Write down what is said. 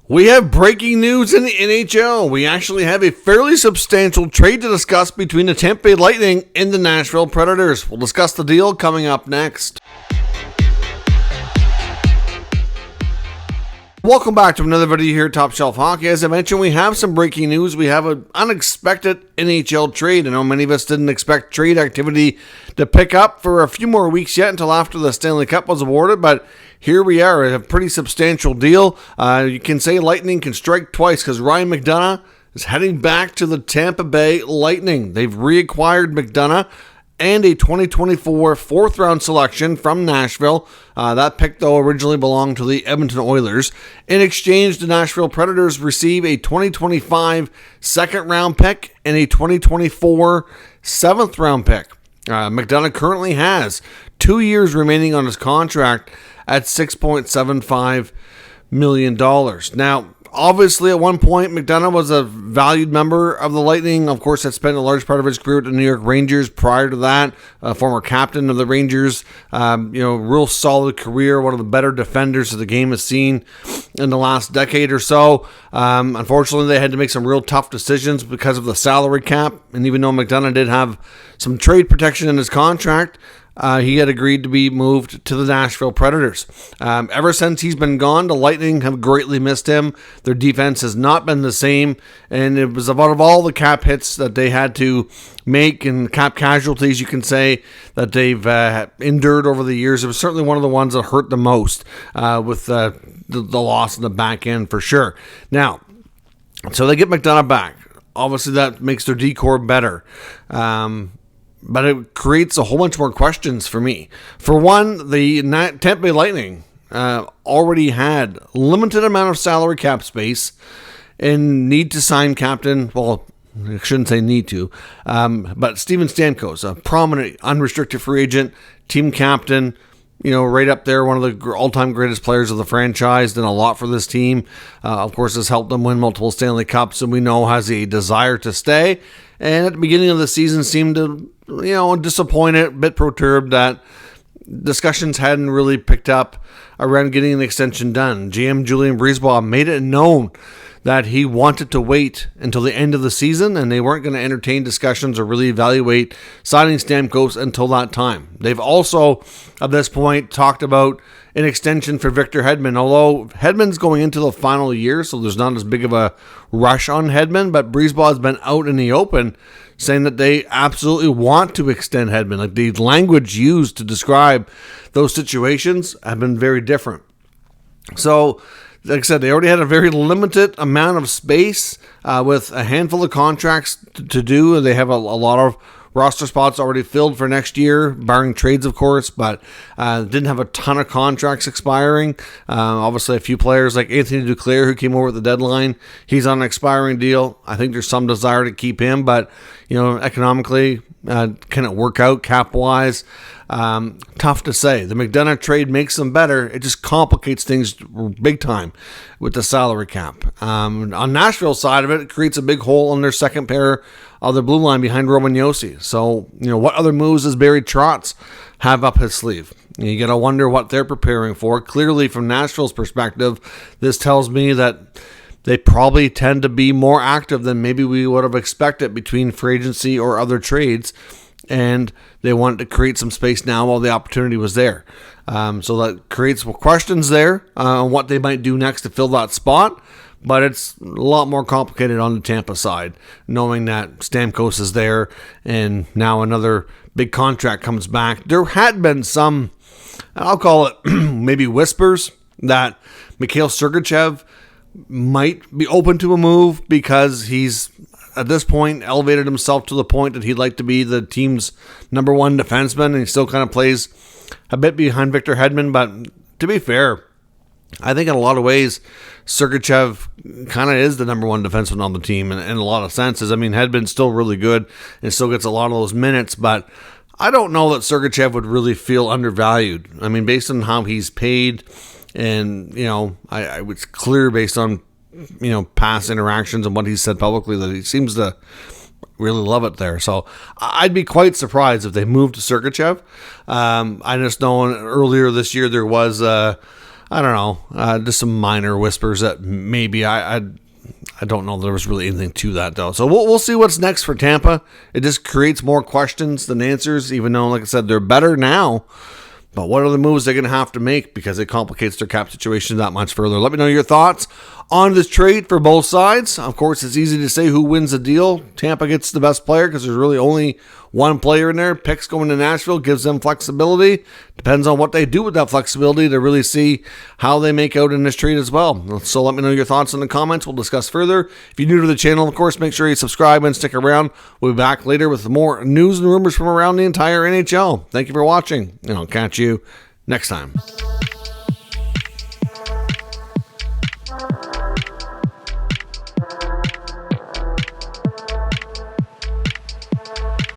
We have breaking news in the NHL. We actually have a fairly substantial trade to discuss between the Tampa Bay Lightning and the Nashville Predators. We'll discuss the deal coming up next. Welcome back to another video here at Top Shelf Hockey. As I mentioned, we have some breaking news. We have an unexpected NHL trade. I know many of us didn't expect trade activity to pick up for a few more weeks yet until after the Stanley Cup was awarded, but here we are, a pretty substantial deal. You can say Lightning can strike twice because Ryan McDonagh is heading back to the Tampa Bay Lightning. They've reacquired McDonagh and a 2024 fourth-round selection from Nashville. That pick, though, originally belonged to the Edmonton Oilers. In exchange, the Nashville Predators receive a 2025 second-round pick and a 2024 seventh-round pick. McDonagh currently has 2 years remaining on his contract at $6.75 million. Now, obviously, at one point, McDonagh was a valued member of the Lightning. Of course, had spent a large part of his career at the New York Rangers prior to that. Former captain of the Rangers. Real solid career. One of the better defenders that the game has seen in the last decade or so. Unfortunately, they had to make some real tough decisions because of the salary cap. And even though McDonagh did have some trade protection in his contract, he had agreed to be moved to the Nashville Predators. Ever since he's been gone, the Lightning have greatly missed him. Their defense has not been the same, and it was about of all the cap hits that they had to make and cap casualties, you can say, that they've endured over the years. It was certainly one of the ones that hurt the most with the loss in the back end for sure. Now, so they get McDonagh back. Obviously, that makes their decor better. But it creates a whole bunch more questions for me. For one, the Tampa Bay Lightning already had limited amount of salary cap space and need to sign captain. Well, I shouldn't say need to, but Steven Stamkos, a prominent unrestricted free agent, team captain, right up there, one of the all-time greatest players of the franchise, done a lot for this team. Of course, has helped them win multiple Stanley Cups, and we know has a desire to stay. And at the beginning of the season seemed to, disappointed, a bit perturbed that discussions hadn't really picked up around getting an extension done. GM Julien Brisebois made it known that he wanted to wait until the end of the season, and they weren't going to entertain discussions or really evaluate signing Stamkos until that time. They've also, at this point, talked about an extension for Victor Hedman, although Hedman's going into the final year, so there's not as big of a rush on Hedman, but Brisebois has been out in the open saying that they absolutely want to extend Hedman. Like, the language used to describe those situations have been very different. So, like I said, they already had a very limited amount of space with a handful of contracts to do. They have a lot of roster spots already filled for next year, barring trades, of course, but didn't have a ton of contracts expiring. Obviously, a few players like Anthony Duclair, who came over at the deadline, he's on an expiring deal. I think there's some desire to keep him, but economically, can it work out cap-wise? Tough to say. The McDonagh trade makes them better. It just complicates things big time with the salary cap. On Nashville's side of it, it creates a big hole in their second pair of the blue line behind Roman Josi. So, what other moves does Barry Trotz have up his sleeve? You got to wonder what they're preparing for. Clearly, from Nashville's perspective, this tells me that they probably tend to be more active than maybe we would have expected between free agency or other trades, and they wanted to create some space now while the opportunity was there. So that creates questions there on what they might do next to fill that spot, but it's a lot more complicated on the Tampa side, knowing that Stamkos is there and now another big contract comes back. There had been some, I'll call it maybe whispers, that Mikhail Sergachev might be open to a move because he's, at this point, elevated himself to the point that he'd like to be the team's number one defenseman, and he still kind of plays a bit behind Victor Hedman. But to be fair, I think in a lot of ways, Sergachev kind of is the number one defenseman on the team in a lot of senses. I mean, Hedman's still really good and still gets a lot of those minutes, but I don't know that Sergachev would really feel undervalued. I mean, based on how he's paid, and, I was clear based on, past interactions and what he said publicly that he seems to really love it there. So I'd be quite surprised if they moved to Sergachev. I just know earlier this year there was I don't know, just some minor whispers that maybe I don't know. There was really anything to that though. So we'll see what's next for Tampa. It just creates more questions than answers, even though, like I said, they're better now. But what are the moves they're going to have to make, because it complicates their cap situation that much further? Let me know your thoughts on this trade for both sides. Of course, it's easy to say who wins the deal. Tampa gets the best player because there's really only one player in there. Picks going to Nashville gives them flexibility. Depends on what they do with that flexibility to really see how they make out in this trade as well. So let me know your thoughts in the comments. We'll discuss further. If you're new to the channel, of course, make sure you subscribe and stick around. We'll be back later with more news and rumors from around the entire NHL. Thank you for watching, and I'll catch you next time.